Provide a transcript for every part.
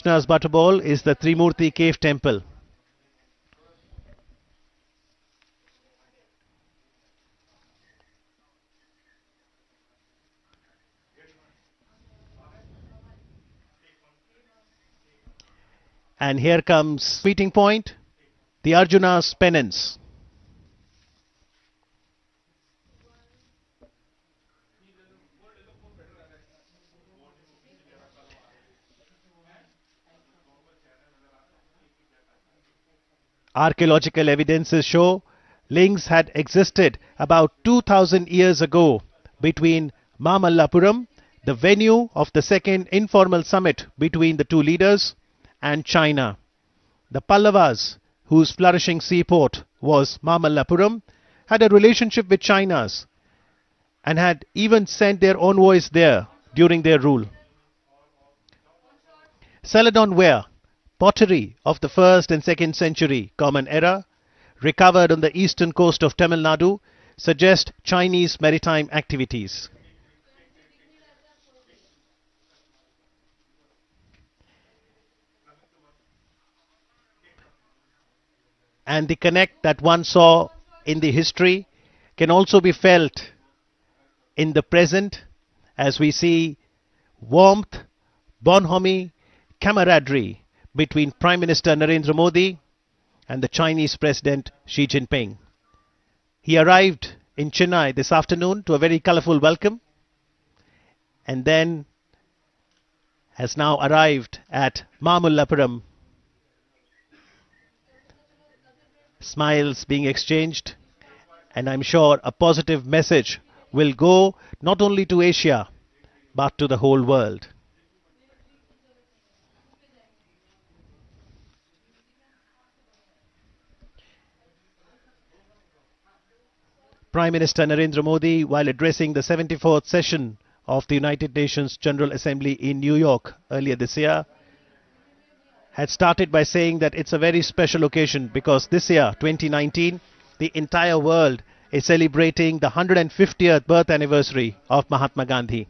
Krishna's Butterball is the Trimurti Cave Temple. And here comes meeting point, the Arjuna's penance. Archaeological evidences show links had existed about 2000 years ago between MAMALLAPURAM, the venue of the second informal summit between the two leaders, and China. The Pallavas, whose flourishing seaport was MAMALLAPURAM, had a relationship with China's and had even sent their envoys there during their rule. Celadon ware, pottery of the 1st and 2nd century Common Era, recovered on the eastern coast of Tamil Nadu, suggest Chinese maritime activities. And the connect that one saw in the history can also be felt in the present as we see warmth, bonhomie, camaraderie between Prime Minister Narendra Modi and the Chinese President Xi Jinping. He arrived in Chennai this afternoon to a very colorful welcome and then has now arrived at Mamallapuram. Smiles being exchanged, and I'm sure a positive message will go not only to Asia but to the whole world. Prime Minister Narendra Modi, while addressing the 74th session of the United Nations General Assembly in New York earlier this year, had started by saying that it's a very special occasion because this year, 2019, the entire world is celebrating the 150th birth anniversary of Mahatma Gandhi.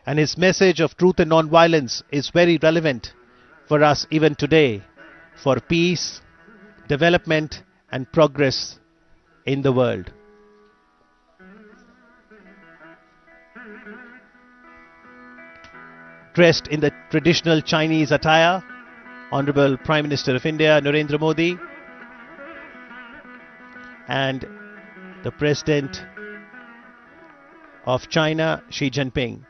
And his message of truth and non-violence is very relevant for us even today for peace, development and progress in the world. Dressed in the traditional Chinese attire, Honorable Prime Minister of India Narendra Modi and the President of China Xi Jinping.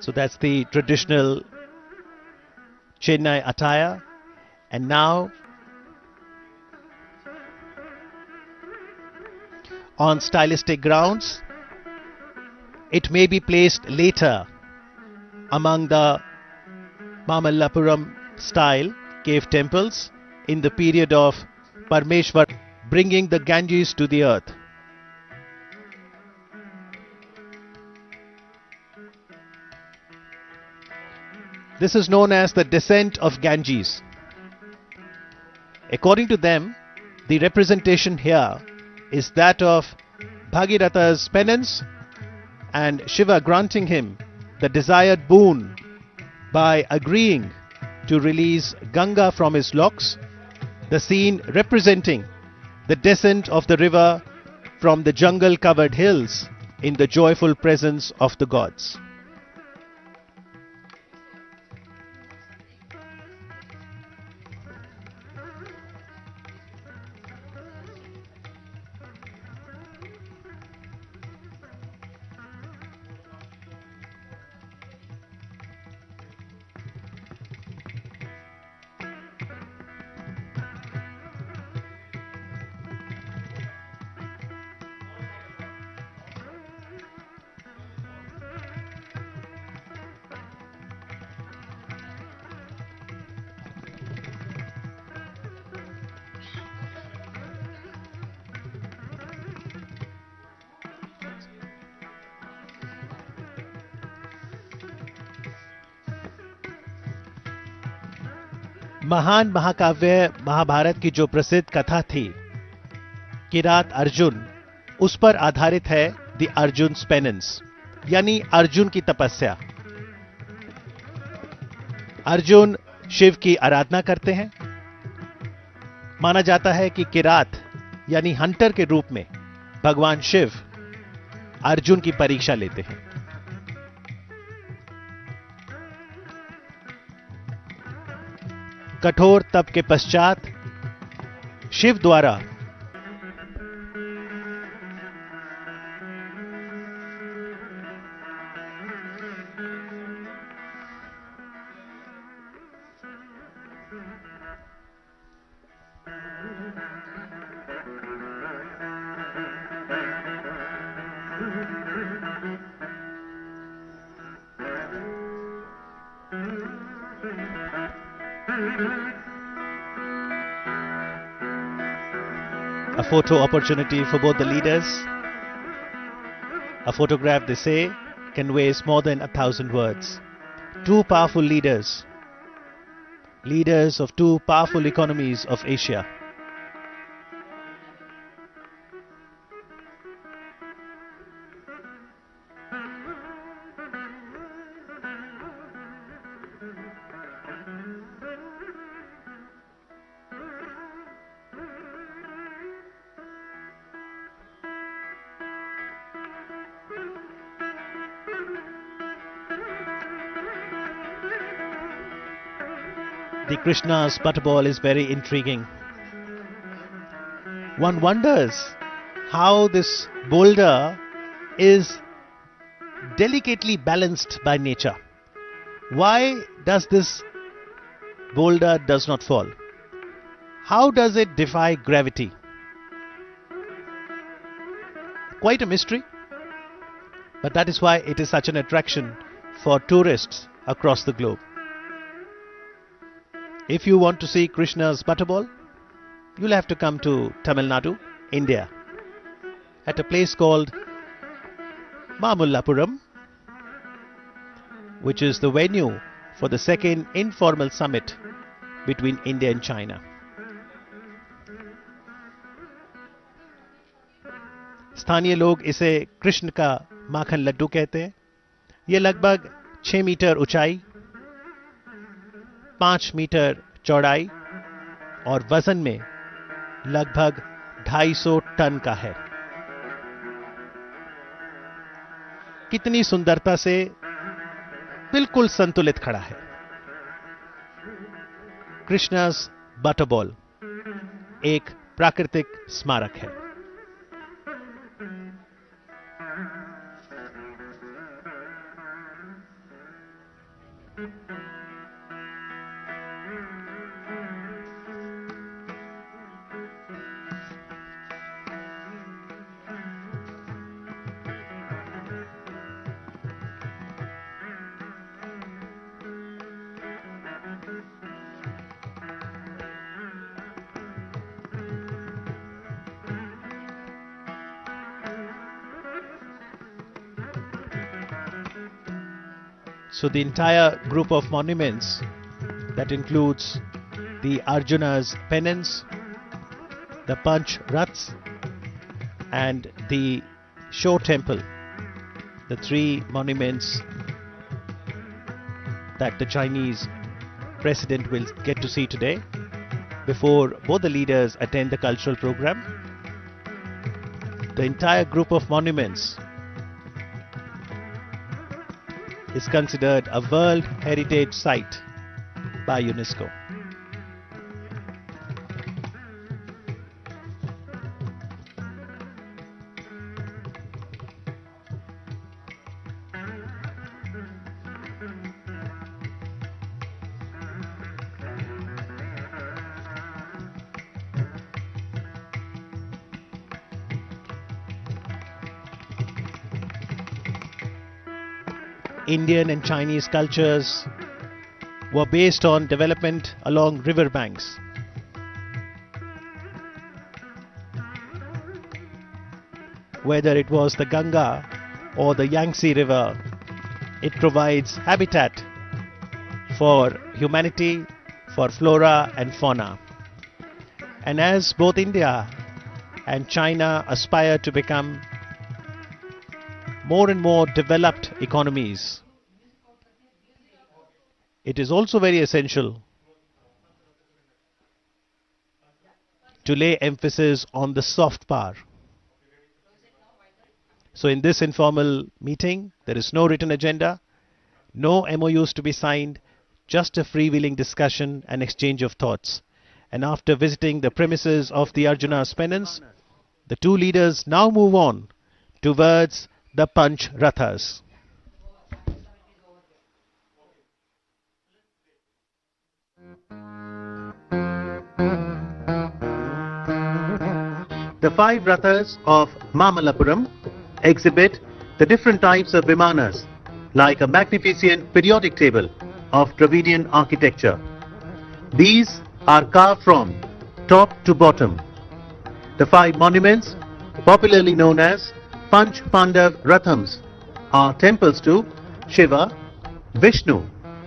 So that's the traditional Chennai attire. And now, on stylistic grounds, it may be placed later among the Mamallapuram style cave temples in the period of Parmeshwar bringing the Ganges to the earth. This is known as the descent of Ganges. According to them, the representation here is that of Bhagiratha's penance and Shiva granting him the desired boon by agreeing to release Ganga from his locks, the scene representing the descent of the river from the jungle-covered hills in the joyful presence of the gods. महान महाकाव्य महाभारत की जो प्रसिद्ध कथा थी किरात अर्जुन, उस पर आधारित है द अर्जुन पेनेंस, यानी अर्जुन की तपस्या। अर्जुन शिव की आराधना करते हैं। माना जाता है कि किरात यानी हंटर के रूप में भगवान शिव अर्जुन की परीक्षा लेते हैं। कठोर तप के पश्चात शिव द्वारा a photo opportunity for both the leaders. A photograph, they say, conveys more than 1,000 words. Two powerful leaders, leaders of two powerful economies of Asia. The Krishna's butterball is very intriguing. One wonders how this boulder is delicately balanced by nature. Why does this boulder does not fall? How does it defy gravity? Quite a mystery, but that is why it is such an attraction for tourists across the globe. If you want to see Krishna's butterball, you'll have to come to Tamil Nadu, India, at a place called MAMALLAPURAM, which is the venue for the second informal summit between India and China. स्थानीय लोग इसे कृष्ण का माखन लड्डू कहते हैं। ये लगभग 6 metre ऊंचाई, 5 metre चौड़ाई और वजन में लगभग 250 टन का है। कितनी सुंदरता से बिल्कुल संतुलित खड़ा है। कृष्णा's बटरबॉल एक प्राकृतिक स्मारक है। So the entire group of monuments that includes the Arjuna's penance, the Panch Raths and the Shore Temple, the 3 monuments that the Chinese president will get to see today before both the leaders attend the cultural program. The entire group of monuments is considered a World Heritage Site by UNESCO. Indian and Chinese cultures were based on development along river banks. Whether it was the Ganga or the Yangtze River, it provides habitat for humanity, for flora and fauna. And as both India and China aspire to become more and more developed economies, it is also very essential to lay emphasis on the soft power. So in this informal meeting, there is no written agenda, no MOUs to be signed, just a freewheeling discussion and exchange of thoughts. And after visiting the premises of the Arjuna's penance, the two leaders now move on towards the Panch Rathas. The 5 Rathas of MAMALLAPURAM exhibit the different types of Vimanas, like a magnificent periodic table of Dravidian architecture. These are carved from top to bottom. The 5 monuments, popularly known as Panch Pandav Rathams, are temples to Shiva, Vishnu,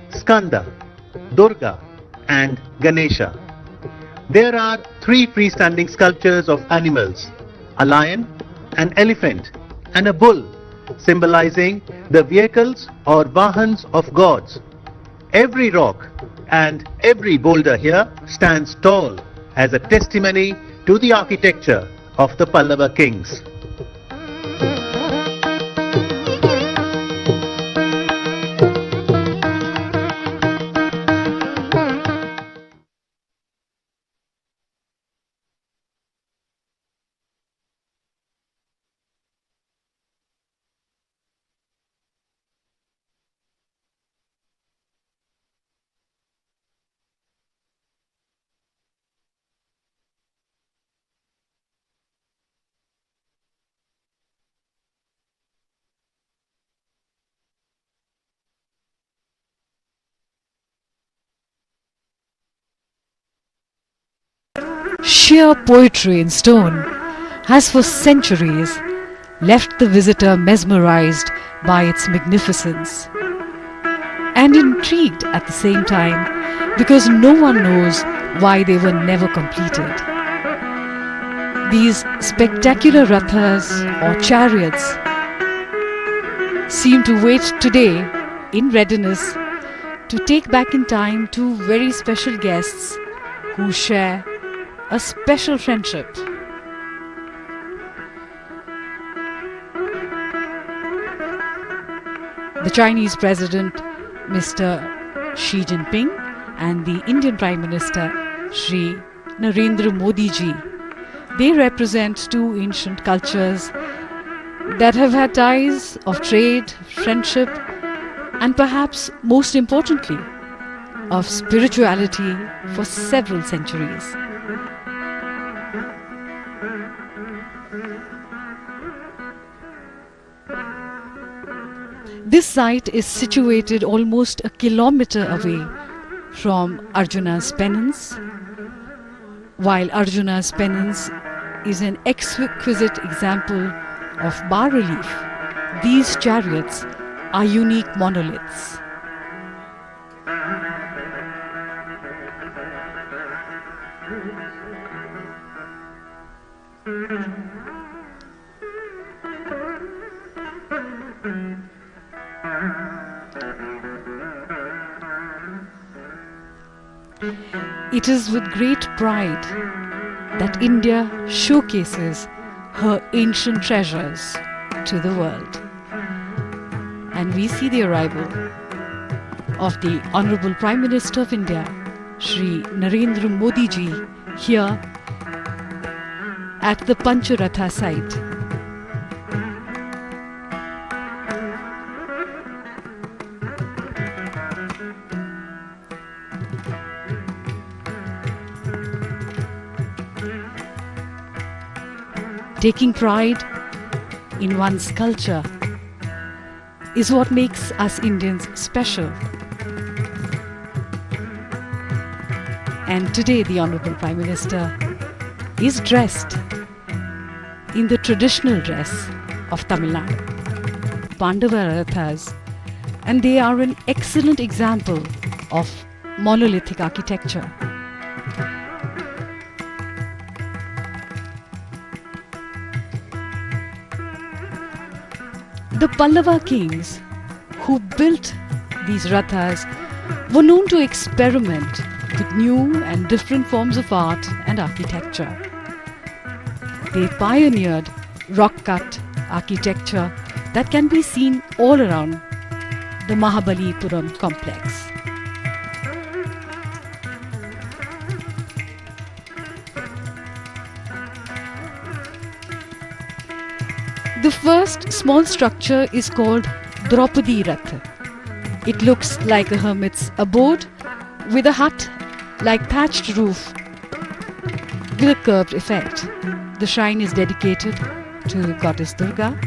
Skanda, Durga and Ganesha. There are 3 freestanding sculptures of animals, a lion, an elephant and a bull, symbolizing the vehicles or vahans of gods. Every rock and every boulder here stands tall as a testimony to the architecture of the Pallava kings. Sheer poetry in stone has for centuries left the visitor mesmerized by its magnificence and intrigued at the same time, because no one knows why they were never completed. These spectacular rathas or chariots seem to wait today in readiness to take back in time 2 very special guests who share a special friendship. The Chinese President Mr. Xi Jinping and the Indian Prime Minister Shri Narendra Modi ji, they represent 2 ancient cultures that have had ties of trade, friendship and perhaps most importantly of spirituality for several centuries. This site is situated almost a kilometer away from Arjuna's penance. While Arjuna's penance is an exquisite example of bas-relief, these chariots are unique monoliths. It is with great pride that India showcases her ancient treasures to the world. And we see the arrival of the Honorable Prime Minister of India, Shri Narendra Modi ji, here at the Pancharatha site. Taking pride in one's culture is what makes us Indians special. And today the Honorable Prime Minister is dressed in the traditional dress of Tamilnadu, Pandava Rathas, and they are an excellent example of monolithic architecture. The Pallava kings who built these rathas were known to experiment with new and different forms of art and architecture. They pioneered rock-cut architecture that can be seen all around the MAMALLAPURAM complex. The first small structure is called Draupadi Rath. It looks like a hermit's abode with a hut-like thatched roof with a curved effect. The shrine is dedicated to Goddess Durga.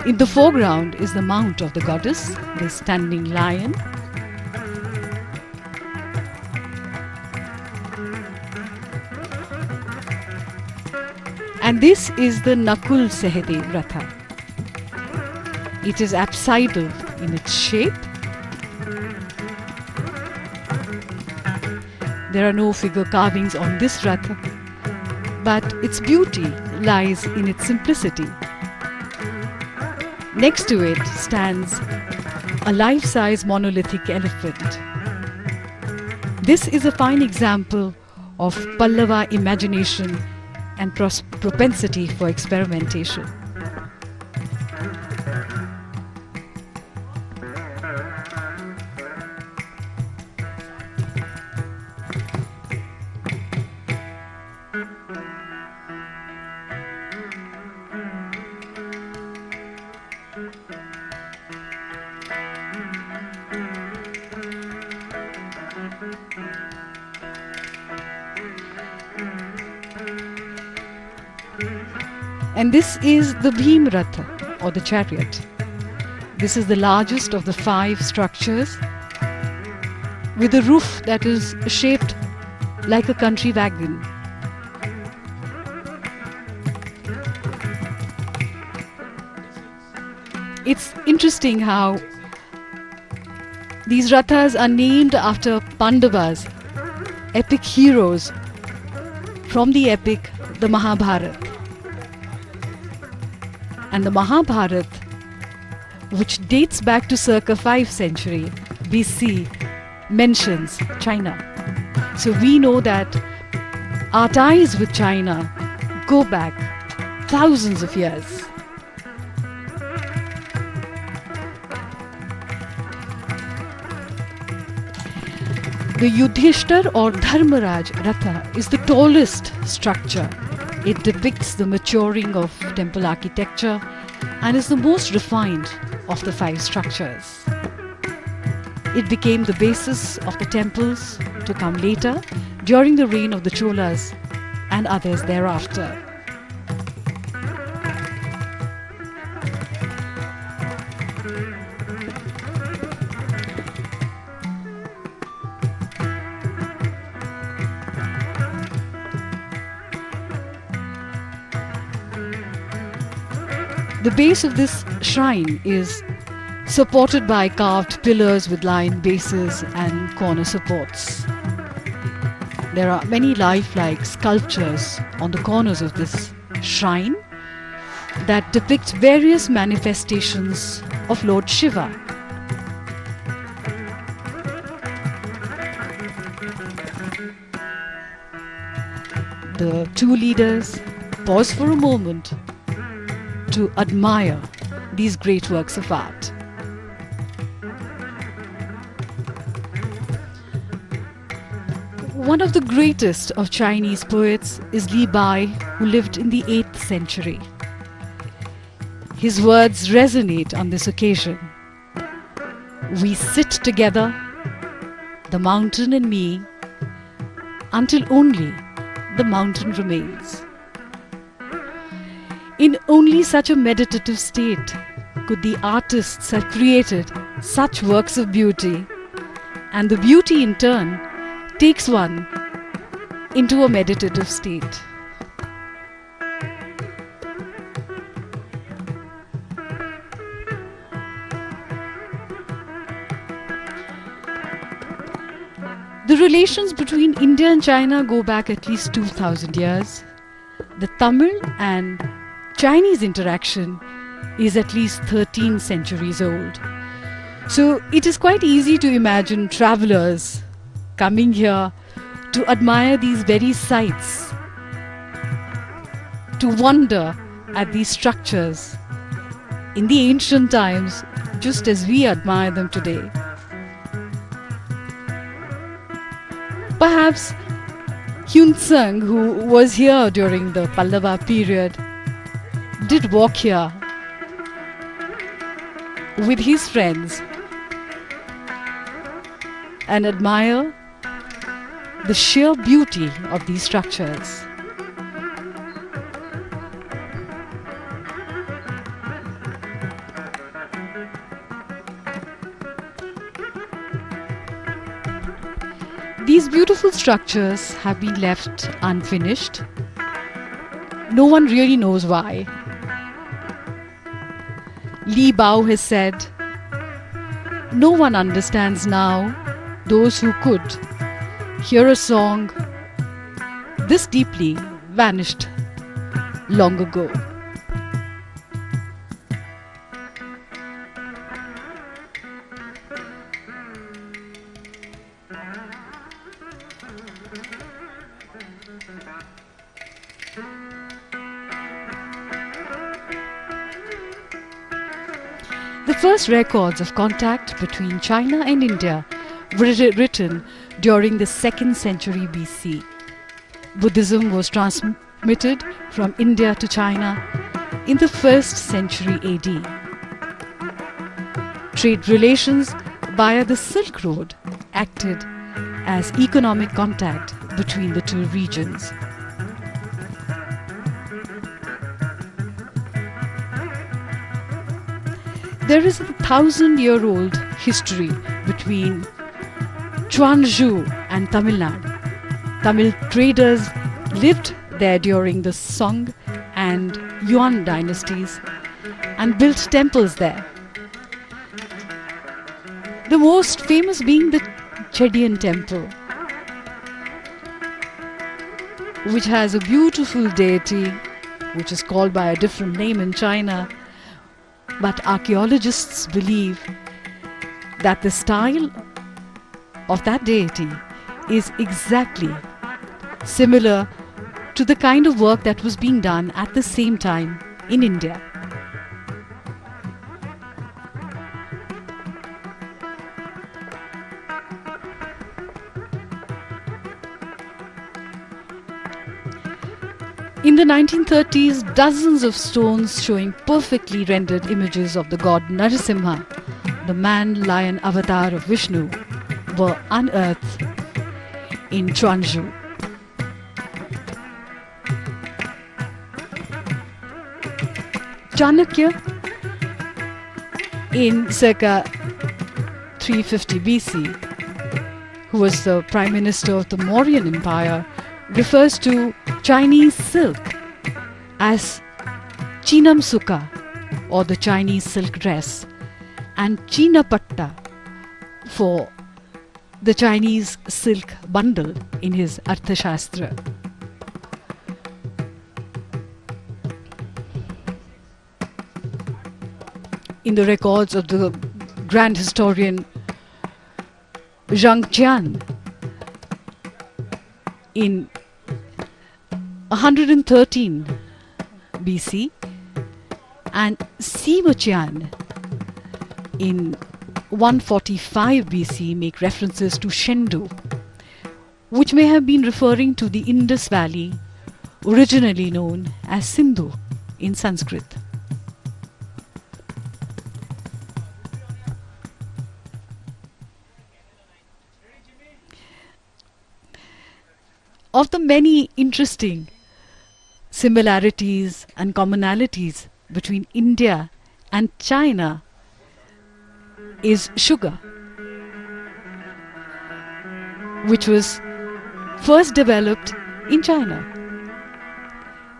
In the foreground is the mount of the goddess, the standing lion. And this is the Nakul Sehdev Ratha. It is apsidal in its shape. There are no figure carvings on this Ratha, but its beauty lies in its simplicity. Next to it stands a life-size monolithic elephant. This is a fine example of Pallava imagination and propensity for experimentation. And this is the Bhim Ratha, or the chariot. This is the largest of the 5 structures, with a roof that is shaped like a country wagon. It's interesting how these rathas are named after Pandavas, epic heroes from the epic the Mahabharata. And the Mahabharata, which dates back to circa 5th century BC, mentions China. So we know that our ties with China go back thousands of years. The Yudhishthir or Dharmaraj Ratha is the tallest structure. It depicts the maturing of temple architecture and is the most refined of the 5 structures. It became the basis of the temples to come later during the reign of the Cholas and others thereafter. The base of this shrine is supported by carved pillars with lion bases and corner supports. There are many lifelike sculptures on the corners of this shrine that depict various manifestations of Lord Shiva. The 2 leaders pause for a moment to admire these great works of art. One of the greatest of Chinese poets is Li Bai, who lived in the 8th century. His words resonate on this occasion. We sit together, the mountain and me, until only the mountain remains. In only such a meditative state could the artists have created such works of beauty, and the beauty in turn takes one into a meditative state. relations between India and China go back at least 2000 years. The Tamil and Chinese interaction is at least 13 centuries old. So it is quite easy to imagine travelers coming here to admire these very sites, to wonder at these structures in the ancient times, just as we admire them today. Perhaps Hyun Tsang, who was here during the Pallava period, did walk here with his friends and admire the sheer beauty of these structures. These beautiful structures have been left unfinished. No one really knows why. Li Bao has said, "No one understands now those who could hear a song this deeply vanished long ago." The first records of contact between China and India were written during the 2nd century BC. Buddhism was transmitted from India to China in the 1st century AD. Trade relations via the Silk Road acted as economic contact between the two regions. There is a 1,000-year-old history between Chuanzhou and Tamil Nadu. Tamil traders lived there during the Song and Yuan dynasties and built temples there. The most famous being the Chedian temple, which has a beautiful deity which is called by a different name in China. But archaeologists believe that the style of that deity is exactly similar to the kind of work that was being done at the same time in India. In the 1930s, dozens of stones showing perfectly rendered images of the god Narasimha, the man-lion avatar of Vishnu, were unearthed in Chuanzhou. Chanakya, in circa 350 BC, who was the Prime Minister of the Mauryan Empire, refers to Chinese silk as Chinam Sukha, or the Chinese silk dress, and Chinapatta for the Chinese silk bundle in his Arthashastra. In the records of the grand historian Zhang Jian, in 113 BC, and Sima Qian in 145 BC make references to Shendu, which may have been referring to the Indus Valley, originally known as Sindhu in Sanskrit. Of the many interesting similarities and commonalities between India and China is sugar, which was first developed in China.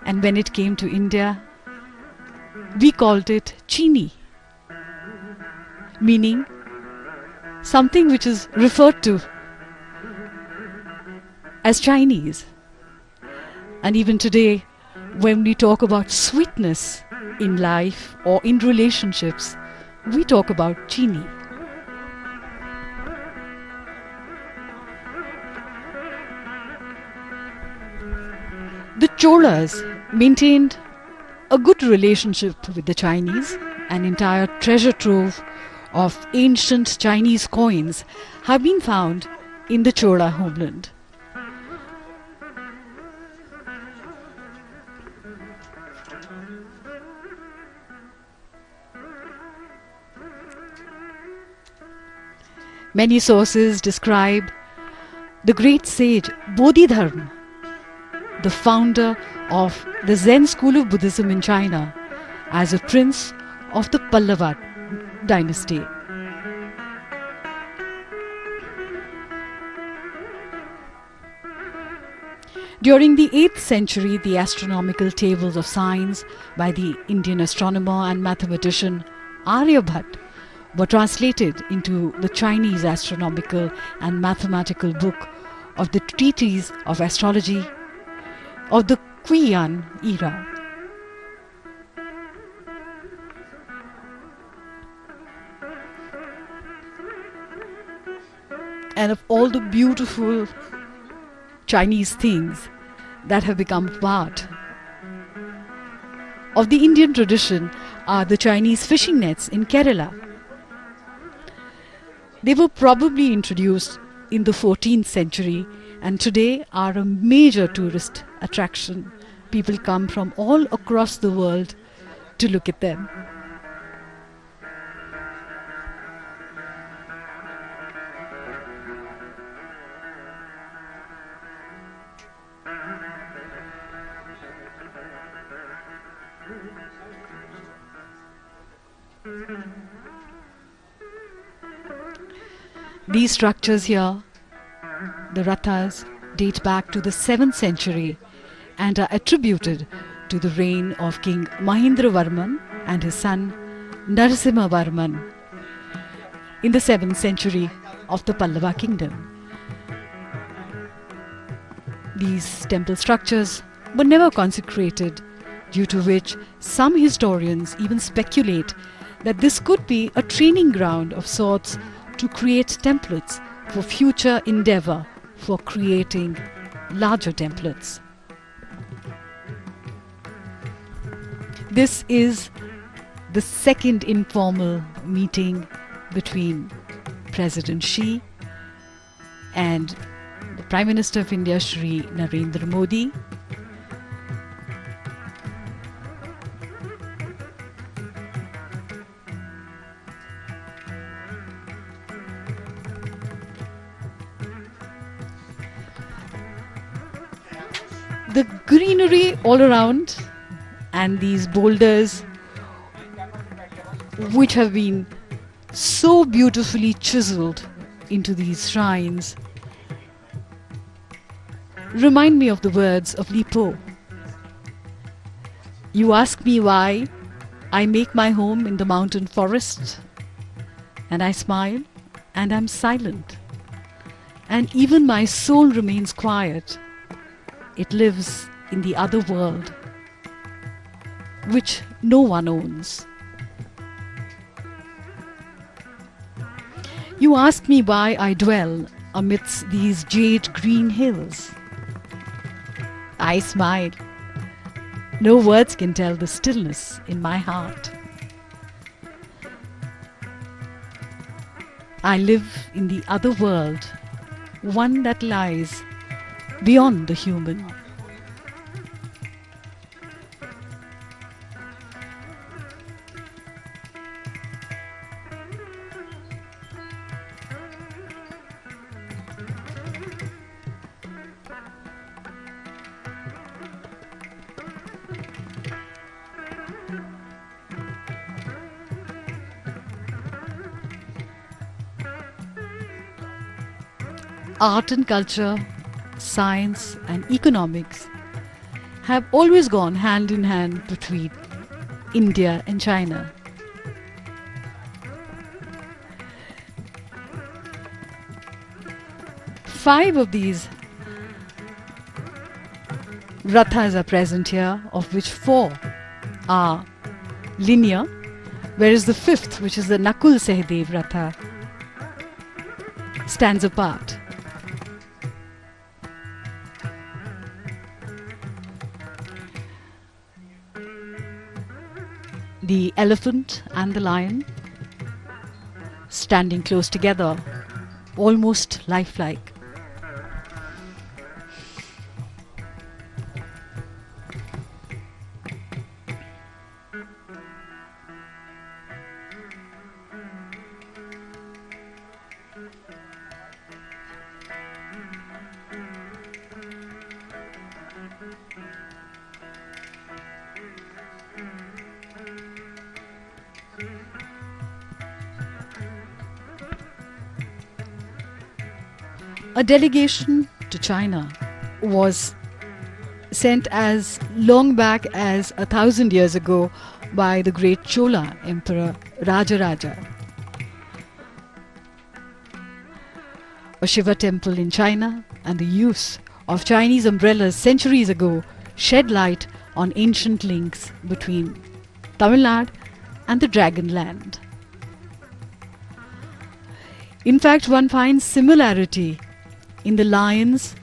And when it came to India, we called it chini, meaning something which is referred to as Chinese. And even today, when we talk about sweetness in life or in relationships, we talk about chini. The Cholas maintained a good relationship with the Chinese. An entire treasure trove of ancient Chinese coins have been found in the Chola homeland. Many sources describe the great sage Bodhidharma, the founder of the Zen school of Buddhism in China, as a prince of the Pallava dynasty. During the 8th century, the astronomical tables of science by the Indian astronomer and mathematician Aryabhat were translated into the Chinese astronomical and mathematical book of the Treatise of Astrology of the Qian era. And of all the beautiful Chinese things that have become part of the Indian tradition are the Chinese fishing nets in Kerala. They were probably introduced in the 14th century and today are a major tourist attraction. People come from all across the world to look at them. These structures here, the rathas, date back to the 7th century and are attributed to the reign of King Mahendravarman and his son Narasimhavarman in the 7th century of the Pallava kingdom. These temple structures were never consecrated, due to which some historians even speculate that this could be a training ground of sorts to create templates for future endeavor for creating larger templates. This is the second informal meeting between President Xi and the Prime Minister of India, Shri Narendra Modi. The greenery all around and these boulders, which have been so beautifully chiseled into these shrines, remind me of the words of Li Po. You ask me why I make my home in the mountain forest, and I smile and I'm silent, and even my soul remains quiet. It lives in the other world, which no one owns. You ask me why I dwell amidst these jade green hills. I smile. No words can tell the stillness in my heart. I live in the other world, one that lies beyond the human. Art and culture, science and economics have always gone hand in hand between India and China. Five of these Rathas are present here, of which 4 are linear, whereas the 5th, which is the Nakul Sehdev Ratha, stands apart. The elephant and the lion standing close together, almost lifelike. A delegation to China was sent as long back as 1,000 years ago by the great Chola Emperor Rajaraja. A Shiva temple in China and the use of Chinese umbrellas centuries ago shed light on ancient links between Tamil Nadu and the Dragon Land. In fact, one finds similarity in the lions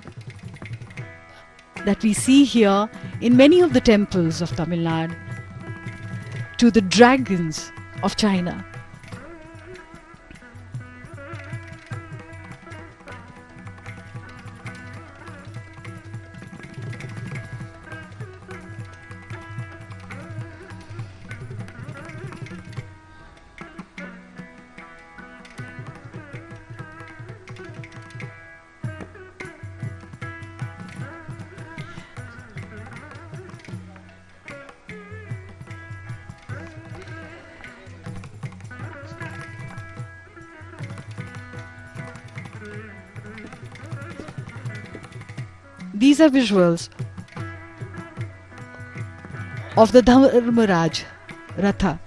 that we see here in many of the temples of Tamil Nadu to the dragons of China. These are visuals of the Dharmaraj Ratha.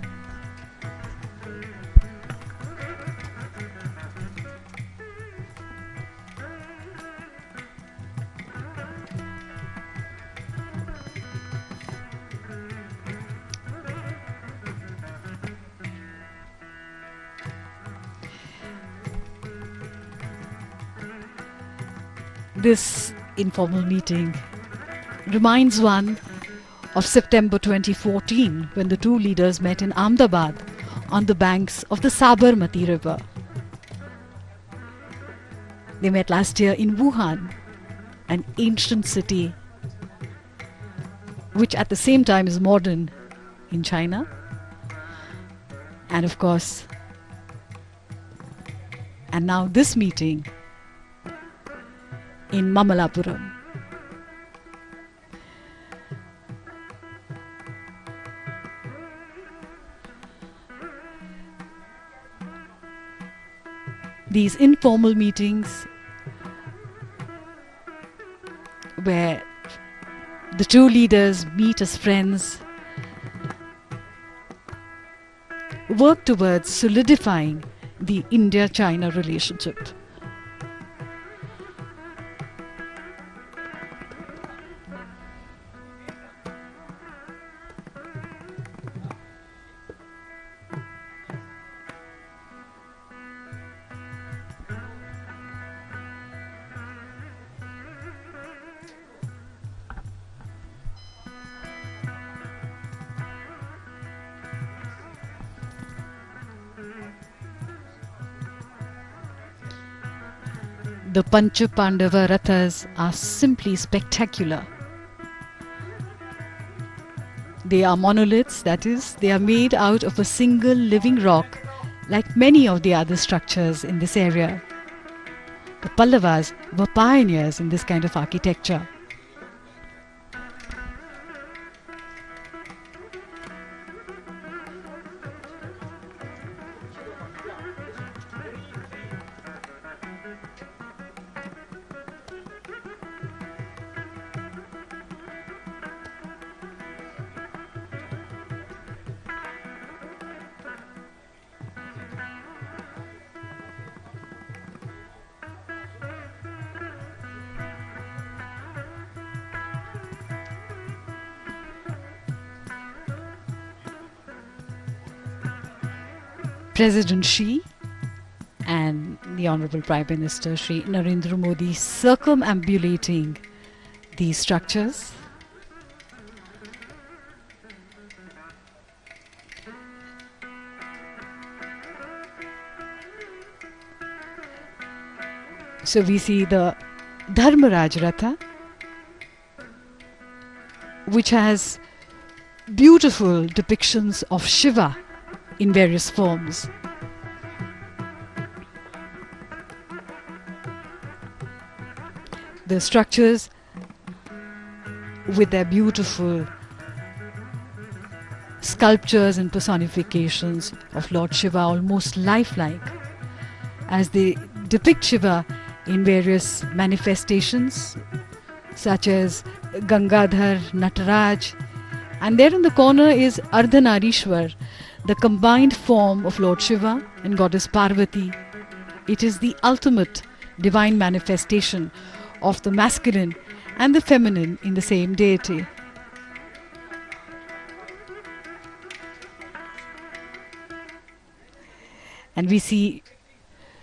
This informal meeting reminds one of September 2014 when the two leaders met in Ahmedabad on the banks of the Sabarmati River. They met last year in Wuhan, an ancient city which at the same time is modern in China. And of course, and now this meeting in MAMALLAPURAM. These informal meetings where the two leaders meet as friends work towards solidifying the India-China relationship. The Pancha Pandava Rathas are simply spectacular. They are monoliths, that is, they are made out of a single living rock, like many of the other structures in this area. The Pallavas were pioneers in this kind of architecture. President Xi and the Honorable Prime Minister Shri Narendra Modi circumambulating these structures. So we see the Dharmaraj Ratha, which has beautiful depictions of Shiva in various forms. The structures with their beautiful sculptures and personifications of Lord Shiva, almost lifelike, as they depict Shiva in various manifestations such as Gangadhar, Nataraj, and there in the corner is Ardhanarishwar, the combined form of Lord Shiva and Goddess Parvati. It is the ultimate divine manifestation of the masculine and the feminine in the same deity. And we see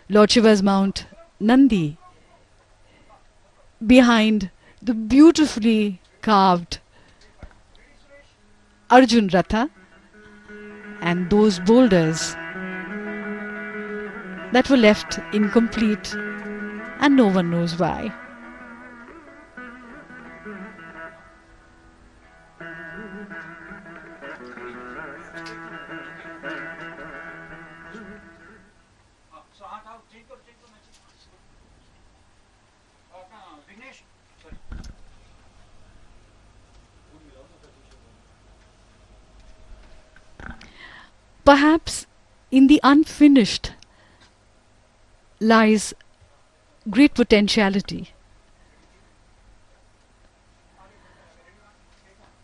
Lord Shiva's mount Nandi behind the beautifully carved Arjun Ratha and those boulders that were left incomplete, and no one knows why. Perhaps in the unfinished lies great potentiality.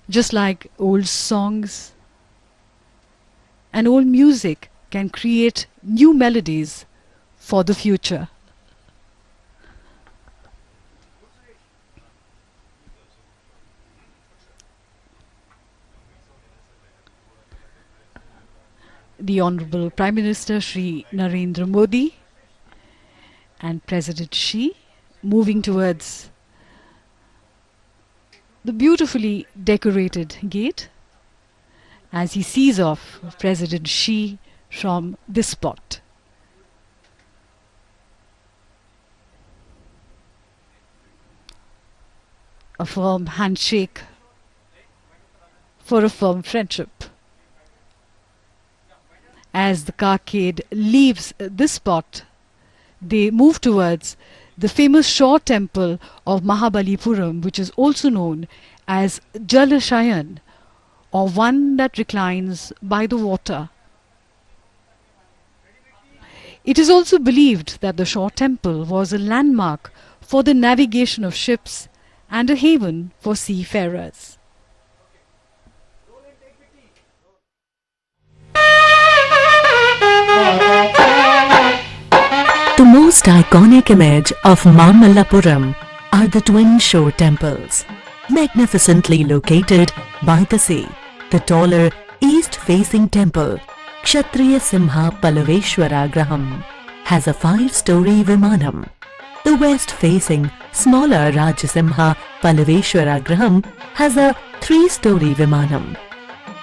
Just like old songs and old music can create new melodies for the future. The Honorable Prime Minister Shri Narendra Modi and President Xi moving towards the beautifully decorated gate as he sees off President Xi from this spot. A firm handshake for a firm friendship. As the carcade leaves this spot, they move towards the famous shore temple of MAMALLAPURAM, which is also known as Jalashayan, or one that reclines by the water. It is also believed that the shore temple was a landmark for the navigation of ships and a haven for seafarers. The most iconic image of MAMALLAPURAM are the twin shore temples, magnificently located by the sea. The taller east-facing temple, Kshatriya Simha Pallaveshwara Graham, has a 5-story Vimanam. The west-facing smaller Rajasimha Pallaveshwara Graham has a 3-story Vimanam.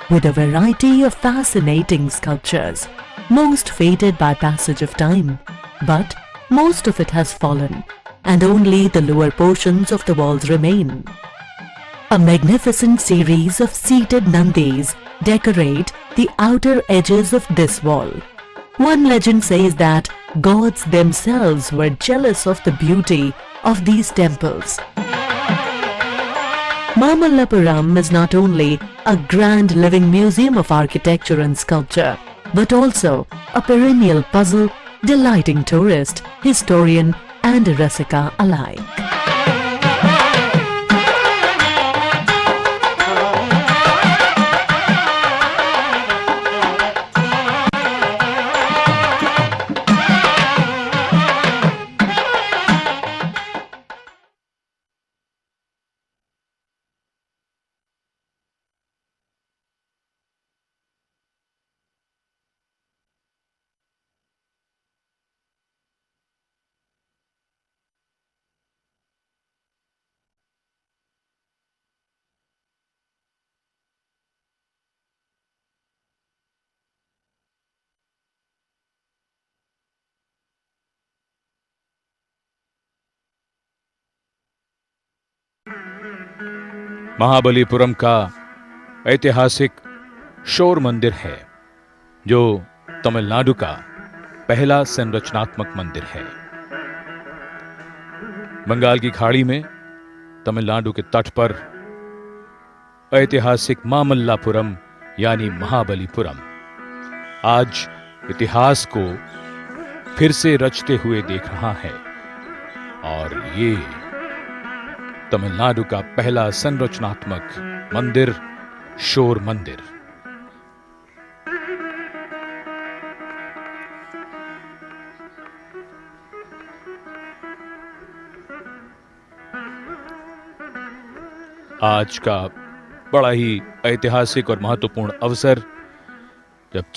With a variety of fascinating sculptures, most faded by passage of time, but most of it has fallen, and only the lower portions of the walls remain. A magnificent series of seated Nandis decorate the outer edges of this wall. One legend says that gods themselves were jealous of the beauty of these temples. MAMALLAPURAM is not only a grand living museum of architecture and sculpture, but also a perennial puzzle delighting tourist, historian and Rasika alike. Mahabalipuram का ऐतिहासिक शोर मंदिर है, जो तमिलनाडु का पहला संरचनात्मक मंदिर है। बंगाल की खाड़ी में तमिलनाडु के तट पर ऐतिहासिक मामल्लापुरम यानी महाबलीपुरम आज इतिहास को फिर से रचते हुए देख रहा है, और ये तमिलनाडु का पहला संरचनात्मक मंदिर, शोर मंदिर। आज का बड़ा ही ऐतिहासिक और महत्वपूर्ण अवसर, जब